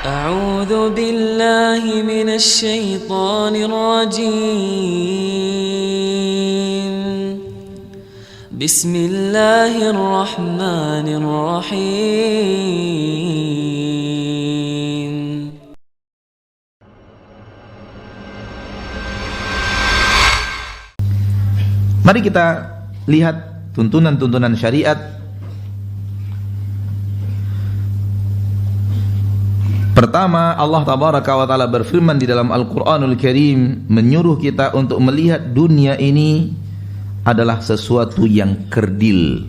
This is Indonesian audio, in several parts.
أعوذ بالله من الشيطان الرجيم بسم الله الرحمن الرحيم Mari kita lihat tuntunan-tuntunan syariat. Pertama, Allah Tabaraka wa Ta'ala berfirman di dalam Al-Quranul Karim, menyuruh kita untuk melihat dunia ini adalah sesuatu yang kerdil,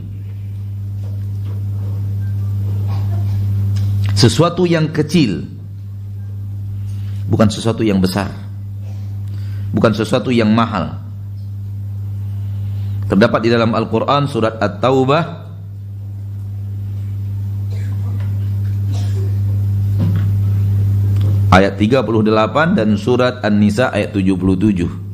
sesuatu yang kecil, bukan sesuatu yang besar, bukan sesuatu yang mahal. Terdapat di dalam Al-Quran surat At-Taubah ayat 38 dan surat An-Nisa ayat 77.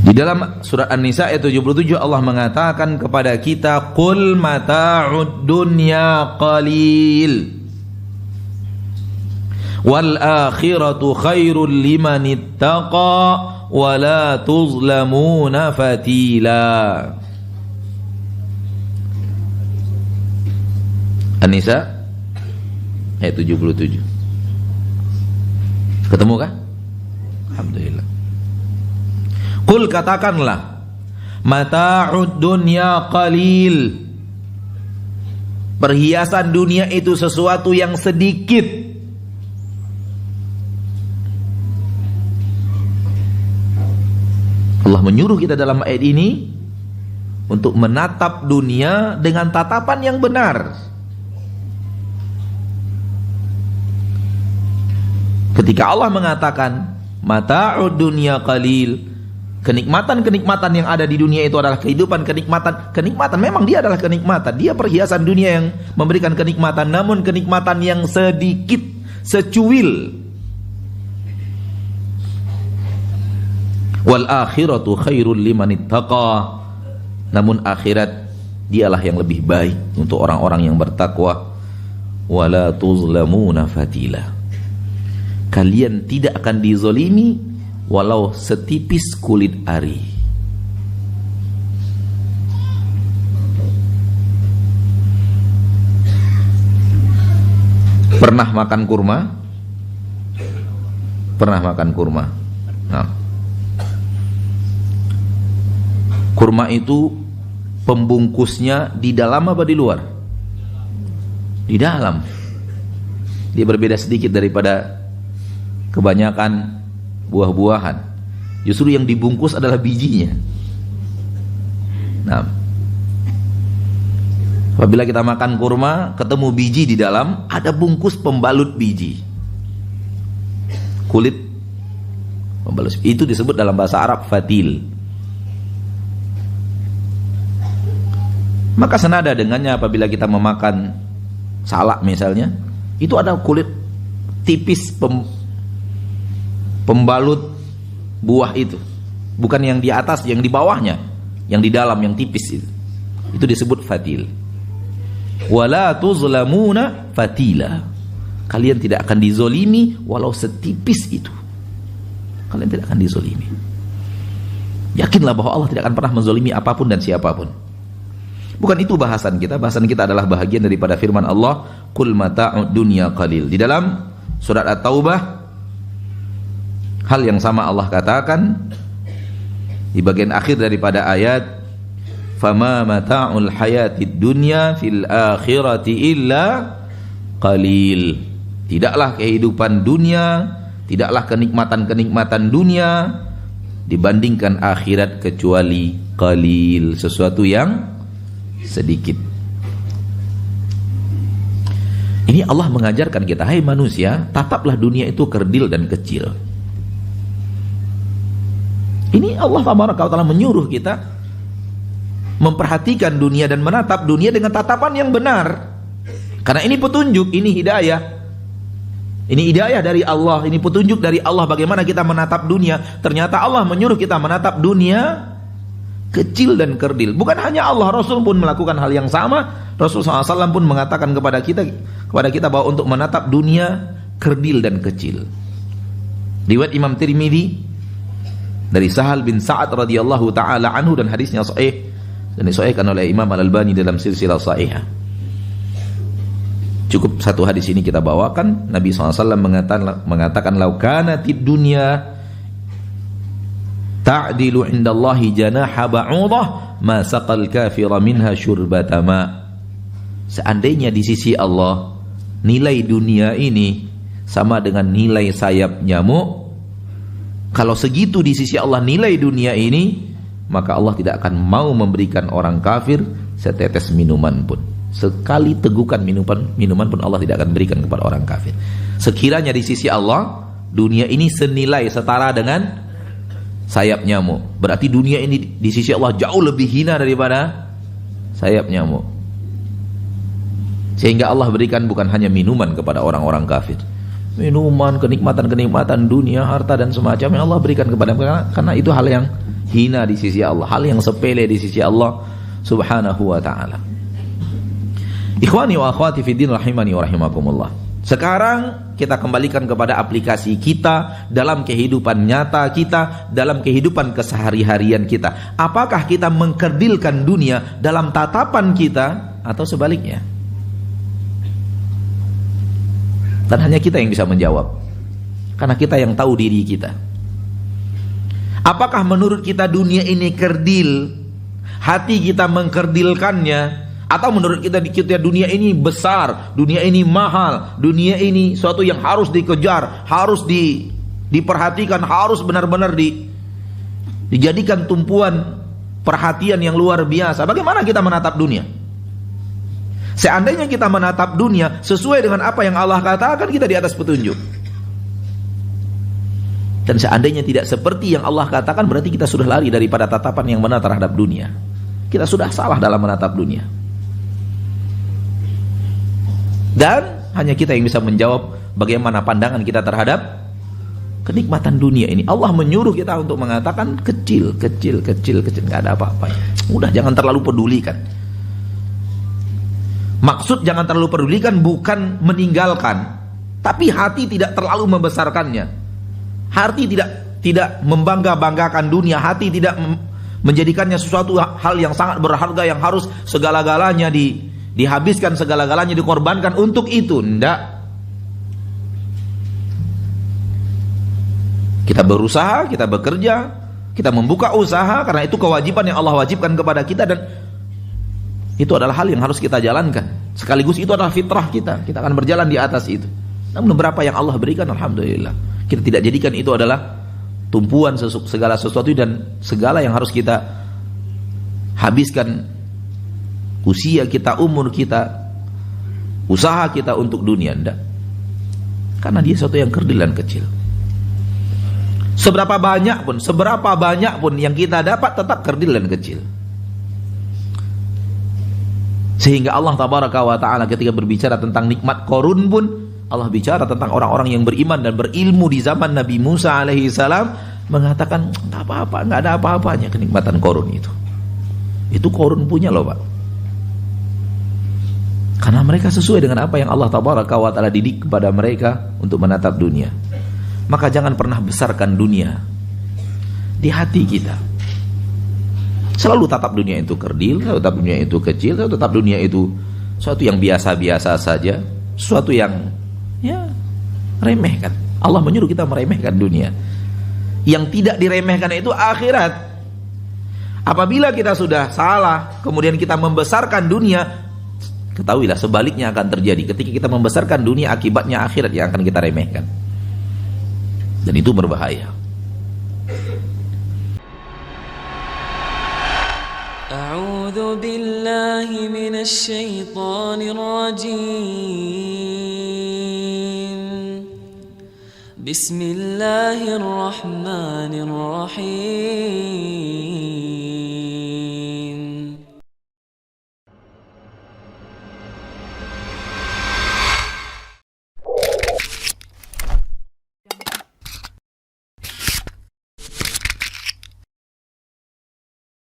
Di dalam surat An-Nisa ayat 77 Allah mengatakan kepada kita, qul mata'ud dunya qalil wal akhiratu khairul liman ittaqa wa la tuzlamuna fatila. An-Nisa ayat 77. Ketemu kah? Alhamdulillah. Qul, katakanlah, mata'ud dunya qalil, perhiasan dunia itu sesuatu yang sedikit. Allah menyuruh kita dalam ayat ini untuk menatap dunia dengan tatapan yang benar. Ketika Allah mengatakan mata'ud dunya qalil, kenikmatan-kenikmatan yang ada di dunia itu adalah kehidupan, kenikmatan memang dia adalah kenikmatan, dia perhiasan dunia yang memberikan kenikmatan, namun kenikmatan yang sedikit, secuil. Wal akhiratu khairul liman ittaqa, namun akhirat dialah yang lebih baik untuk orang-orang yang bertakwa. Wala tuzlamuna fatila, kalian tidak akan dizolimi walau setipis kulit ari. Pernah makan kurma? Pernah makan kurma? Nah, kurma itu pembungkusnya di dalam apa di luar? Di dalam. Dia berbeda sedikit daripada kebanyakan buah-buahan. Justru yang dibungkus adalah bijinya. Nah, apabila kita makan kurma, ketemu biji di dalam, ada bungkus pembalut biji, kulit pembalut. Itu disebut dalam bahasa Arab fatil. Maka senada dengannya apabila kita memakan salak misalnya, itu ada kulit tipis pembalut buah itu, bukan yang di atas, yang di bawahnya, yang di dalam, yang tipis itu disebut fatil. Wala tuzlamuna fatila, kalian tidak akan dizolimi walau setipis itu. Kalian tidak akan dizolimi. Yakinlah bahwa Allah tidak akan pernah menzolimi apapun dan siapapun. Bukan itu bahasan kita. Bahasan kita adalah bahagian daripada firman Allah, qul mata'ud dunya qalil. Di dalam surat At-Taubah hal yang sama Allah katakan di bagian akhir daripada ayat, fama mata'ul hayatid dunya fil akhirati illa qalil. Tidaklah kehidupan dunia, tidaklah kenikmatan-kenikmatan dunia dibandingkan akhirat kecuali qalil, sesuatu yang sedikit. Ini Allah mengajarkan kita, hai manusia, tataplah dunia itu kerdil dan kecil. Ini Allah Taala menyuruh kita memperhatikan dunia dan menatap dunia dengan tatapan yang benar. Karena ini petunjuk, ini hidayah. Ini hidayah dari Allah, ini petunjuk dari Allah bagaimana kita menatap dunia. Ternyata Allah menyuruh kita menatap dunia kecil dan kerdil. Bukan hanya Allah, Rasul pun melakukan hal yang sama. Rasul SAW pun mengatakan kepada kita bahwa untuk menatap dunia kerdil dan kecil. Riwayat Imam Tirmidzi dari Sahal bin Sa'ad radhiyallahu taala anhu, dan hadisnya sahih dan disahihkan oleh Imam Al-Albani dalam silsilah sahihah. Cukup satu hadis ini kita bawakan. Nabi SAW mengatakan laukanatid dunya ta'dilu indallahi janaha ba'udah ma saqal kafira minha syurbata ma. Seandainya di sisi Allah nilai dunia ini sama dengan nilai sayap nyamuk, kalau segitu di sisi Allah nilai dunia ini, maka Allah tidak akan mau memberikan orang kafir setetes minuman pun. Sekali tegukan minuman pun Allah tidak akan berikan kepada orang kafir. Sekiranya di sisi Allah dunia ini senilai setara dengan sayap nyamuk, berarti dunia ini di sisi Allah jauh lebih hina daripada sayap nyamuk. Sehingga Allah berikan bukan hanya minuman kepada orang-orang kafir, minuman, kenikmatan-kenikmatan dunia, harta dan semacamnya Allah berikan kepada mereka, karena itu hal yang hina di sisi Allah, hal yang sepele di sisi Allah Subhanahu wa ta'ala. Ikhwani wa akhwati fiddin rahimani wa rahimakumullah. Sekarang kita kembalikan kepada aplikasi kita dalam kehidupan nyata kita, dalam kehidupan kesehari-harian kita. Apakah kita mengkerdilkan dunia dalam tatapan kita atau sebaliknya? Dan hanya kita yang bisa menjawab, karena kita yang tahu diri kita. Apakah menurut kita dunia ini kerdil, hati kita mengkerdilkannya, atau menurut kita dunia ini besar, dunia ini mahal, dunia ini suatu yang harus dikejar, harus diperhatikan, harus benar-benar dijadikan tumpuan perhatian yang luar biasa. Bagaimana kita menatap dunia? Seandainya kita menatap dunia sesuai dengan apa yang Allah katakan, kita di atas petunjuk. Dan seandainya tidak seperti yang Allah katakan, berarti kita sudah lari daripada tatapan yang benar terhadap dunia. Kita sudah salah dalam menatap dunia. Dan hanya kita yang bisa menjawab bagaimana pandangan kita terhadap kenikmatan dunia ini. Allah menyuruh kita untuk mengatakan kecil, nggak ada apa-apanya. Udah, jangan terlalu pedulikan. Maksud jangan terlalu pedulikan bukan meninggalkan, tapi hati tidak terlalu membesarkannya. Hati tidak membangga-banggakan dunia, hati tidak menjadikannya sesuatu hal yang sangat berharga yang harus segala-galanya dihabiskan, segala-galanya dikorbankan untuk itu. Enggak. Kita berusaha, kita bekerja, kita membuka usaha karena itu kewajiban yang Allah wajibkan kepada kita, dan itu adalah hal yang harus kita jalankan. Sekaligus itu adalah fitrah kita. Kita akan berjalan di atas itu. Namun beberapa yang Allah berikan, alhamdulillah, kita tidak jadikan itu adalah tumpuan segala sesuatu dan segala yang harus kita habiskan usia kita, umur kita, usaha kita untuk dunia. Enggak. Karena dia sesuatu yang kerdil dan kecil. Seberapa banyak pun yang kita dapat tetap kerdil dan kecil. Sehingga Allah tabaraka wa ta'ala ketika berbicara tentang nikmat Qarun pun, Allah bicara tentang orang-orang yang beriman dan berilmu di zaman Nabi Musa alaihi salam, mengatakan enggak apa-apa, enggak ada apa-apanya kenikmatan Qarun itu. Itu Qarun punya loh, Pak. Karena mereka sesuai dengan apa yang Allah tabaraka wa ta'ala didik kepada mereka untuk menatap dunia. Maka jangan pernah besarkan dunia di hati kita. Selalu tatap dunia itu kerdil, selalu tatap dunia itu kecil, selalu tatap dunia itu sesuatu yang biasa-biasa saja, sesuatu yang remehkan. Allah menyuruh kita meremehkan dunia. Yang tidak diremehkan itu akhirat. Apabila kita sudah salah, kemudian kita membesarkan dunia, ketahuilah sebaliknya akan terjadi. Ketika kita membesarkan dunia, akibatnya akhirat yang akan kita remehkan. Dan itu berbahaya. أعوذ بالله من الشيطان الرجيم بسم الله الرحمن الرحيم